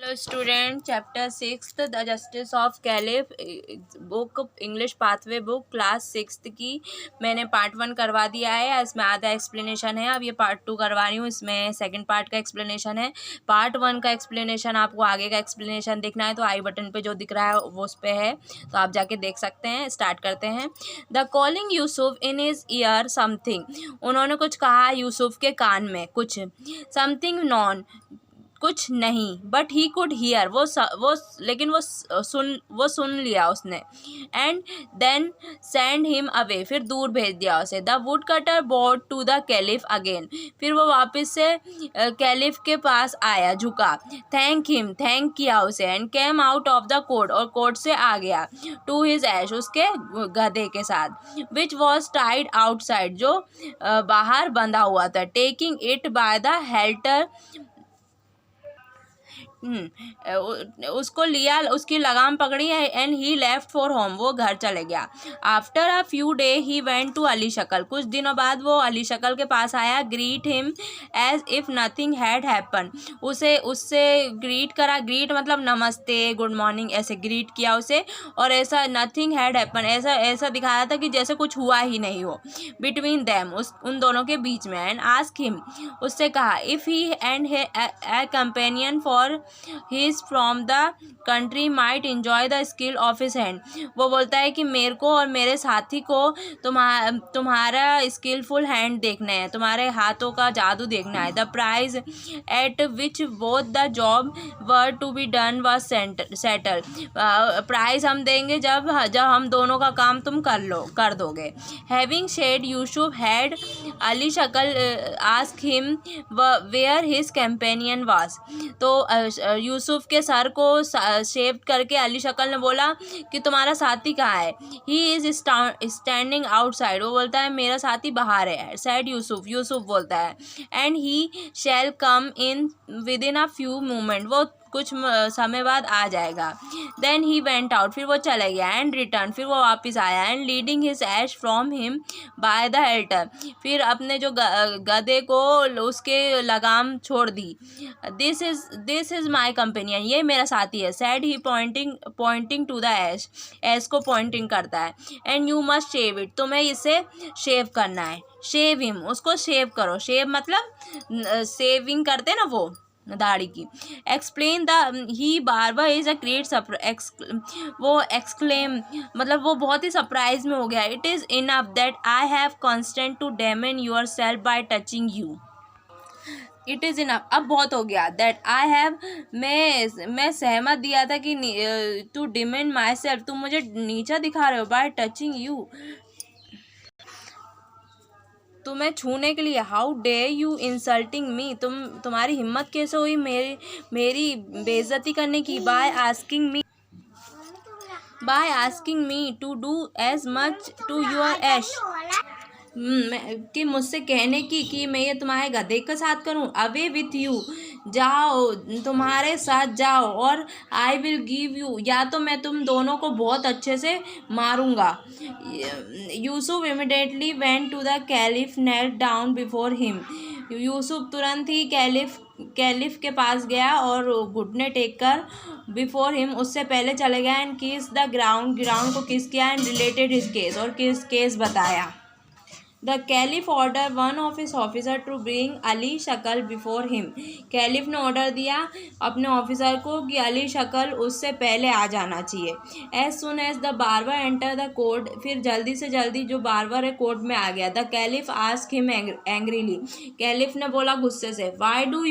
Hello student, chapter 6 the justice of caliph, book English pathway book class 6 की मैंने part 1 करवा दिया है। इसमें आधा एक्सप्लेनेशन है, अब ये पार्ट 2 करवा रही हूँ। इसमें सेकंड पार्ट का एक्सप्लेनेशन है। पार्ट 1 का एक्सप्लेनेशन आपको आगे का एक्सप्लेनेशन देखना है तो आई बटन पे जो दिख रहा है वो उस पर है, तो आप जाके देख सकते हैं। स्टार्ट करते हैं। The calling Yusuf in his year something, उन्होंने कुछ कहा यूसुफ के कान में, कुछ समथिंग नॉन, कुछ नहीं, बट ही कुड हियर, लेकिन वो सुन लिया उसने। And then send him away, फिर दूर भेज दिया उसे। The wood cutter bought to the caliph again, फिर वो वापस से कैलिफ के पास आया, झुका। थैंक हिम, थैंक किया उसे। And came out of the court, और कोर्ट से आ गया। टू हिज ऐश, उसके गधे के साथ। विच वॉज टाइड आउटसाइड, जो बाहर बंधा हुआ था। Taking it by the halter, उसको लिया, उसकी लगाम पकड़ी है। And he left for home, वो घर चले गया। After a few day he went to Ali Shakal, कुछ दिनों बाद वो अली शक्ल के पास आया। Greet him as if nothing had happen, उससे ग्रीट करा। ग्रीट मतलब नमस्ते, गुड मॉर्निंग, ऐसे ग्रीट किया उसे। और ऐसा नथिंग हैड हैपन, ऐसा दिखाया था कि जैसे कुछ हुआ ही नहीं हो बिटवीन देम, उन दोनों के बीच में। एंड आस्क हिम, उससे कहा, if he and A companion for his from the country might enjoy the skill of his hand, वो बोलता है कि मेरे को और मेरे साथी को तुम्हारा स्किलफुल हैंड देखना है, तुम्हारे हाथों का जादू देखना है। The prize at which both the job were to be done was settle, prize हम देंगे जब हम दोनों का काम तुम कर दोगे। Having shaved Yusuf had Ali Shakal ask him where his companion was, तो यूसुफ के सर को शेव करके अली शक्ल ने बोला कि तुम्हारा साथी कहाँ है। ही इज स्टैंडिंग आउटसाइड, वो बोलता है मेरा साथी बाहर है। सैड यूसुफ बोलता है। And he shall come in within a few moment, वो कुछ समय बाद आ जाएगा। देन ही वेंट आउट, फिर वो चला गया। एंड रिटर्न, फिर वो वापस आया। And leading his ass from him by the halter, फिर अपने जो गधे को उसके लगाम छोड़ दी। दिस इज माई कंपेनियन, ये मेरा साथी है। Said he pointing to the ass को पॉइंटिंग करता है। And you must shave it, तुम्हें इसे शेव करना है। शेव हिम, उसको शेव करो। शेव मतलब शेविंग करते ना, वो दाढ़ी की। Explain the he barber is a great, वो एक्सक्लेम मतलब वो बहुत ही सरप्राइज में हो गया। It is enough that I have constant to demean yourself by touching you, it is enough, अब बहुत हो गया। दैट आई हैव, मैं सहमत दिया था कि टू डिमेंड माई सेल्फ, तुम मुझे नीचा दिखा रहे हो, बाय टचिंग यू, तुम्हें छूने के लिए। How dare you insulting me, तुम्हारी हिम्मत कैसे हुई मेरी बेइज्जती करने की। By asking me to do as much to your ass, कि मुझसे कहने की कि मैं ये तुम्हारे गधे के साथ करूं। अवे विथ यू, जाओ, तुम्हारे साथ जाओ। और आई विल गिव यू, या तो मैं तुम दोनों को बहुत अच्छे से मारूंगा। Yusuf immediately went to the caliph, knelt down before him, Yusuf तुरंत ही कैलिफ के पास गया और घुटने टेक कर बिफोर हिम, उससे पहले चले गया। एंड किस द ग्राउंड को किस किया। एंड रिलेटेड हिज केस, और केस बताया। The caliph order one of his officer to bring Ali Shakal before him, caliph ने ऑर्डर दिया अपने ऑफिसर को कि अली शक्ल उससे पहले आ जाना चाहिए। As soon as the barber enter the court, फिर जल्दी से जल्दी जो बार्बर है कोर्ट में आ गया। The caliph ask him angrily, caliph ने बोला गुस्से से, why do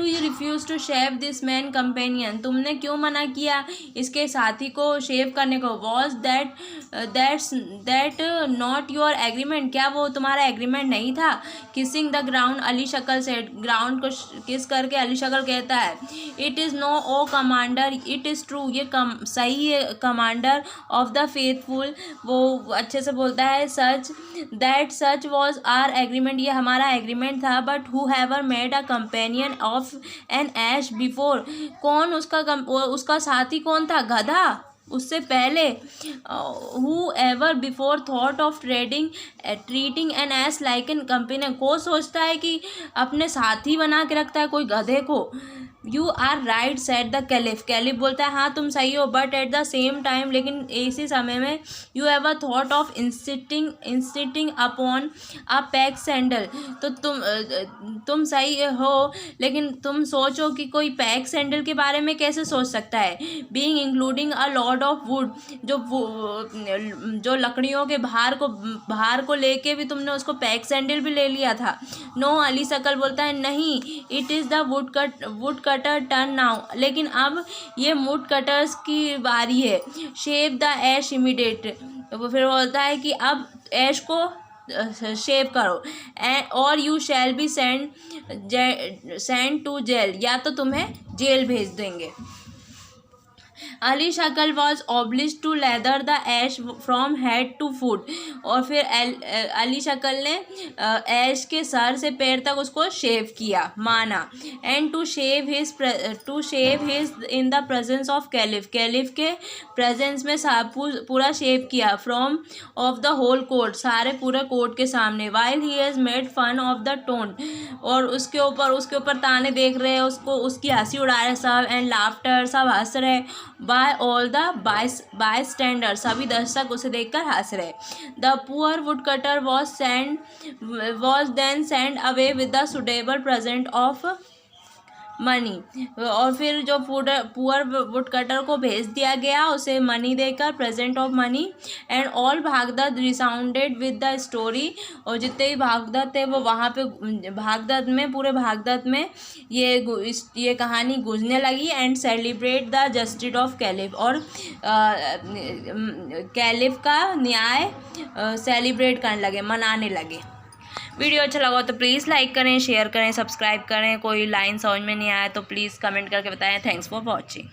you refuse to shave this man companion, तुमने क्यों मना किया इसके साथी को शेव करने को। Was that not your agreement, क्या वो तुम्हारा एग्रीमेंट नहीं था। किसिंग द ग्राउंड, अली शक्ल से ग्राउंड को किस करके अली शक्ल कहता है, it is no O commander, it is true, ये सही है कमांडर ऑफ द फेथफुल, वो अच्छे से बोलता है। सच वॉज आर एग्रीमेंट, ये हमारा एग्रीमेंट था। But who ever made a companion of an ass before, कौन उसका साथी कौन था, गधा। उससे पहले who ever before thought of treating an ass like an companion, को सोचता है कि अपने साथी बना के रखता है कोई गधे को। You are right said the caliph, caliph बोलता है हाँ तुम सही हो, but at the same time, लेकिन इसी समय में, you ever thought of insisting upon a pack saddle, तो तुम सही हो, लेकिन तुम सोचो कि कोई पैक सैंडल के बारे में कैसे सोच सकता है। Being including a lot of would, जो लकड़ियों के भार को लेके भी तुमने उसको पैक सैंडल भी ले लिया था। नो, अली शकल बोलता है नहीं, it is the wood cutter turn now, लेकिन अब ये वुड कटर्स की बारी है। शेव द ऐश इमीडिएट, वो फिर बोलता है कि अब ऐश को शेव करो, और you shall be sent to jail, या तो तुम्हें जेल भेज देंगे। Ali Shakal was obliged to lather the ass from head to foot, और फिर अली शकल ने ऐश के सर से पैर तक उसको शेव किया, माना। And to shave his in the presence of caliph, caliph के प्रेजेंस में पूरा शेव किया। From of the whole court, सारे पूरे कोर्ट के सामने। While he has made fun of the tone, और उसके ऊपर ताने देख रहे हैं उसको, उसकी हंसी उड़ा रहे सब। एंड लाफ्टर, सब हंस रहे। By all the bystander, सभी दर्शक उसे देखकर हंस रहे। The poor wood cutter was then send away with the suitable present of money, और फिर जो पुअर वुड कटर को भेज दिया गया उसे मनी देकर, present of money. And all Baghdad resounded with the story, और जितने भी भागदत्त थे वो वहाँ पे पूरे भागदत्त में ये कहानी गूंजने लगी। And celebrate the justice of caliph, और कैलिफ का न्याय सेलिब्रेट करने लगे, मनाने लगे। वीडियो अच्छा लगा तो प्लीज़ लाइक करें, शेयर करें, सब्सक्राइब करें। कोई लाइन समझ में नहीं आया तो प्लीज़ कमेंट करके बताएं। Thanks for watching.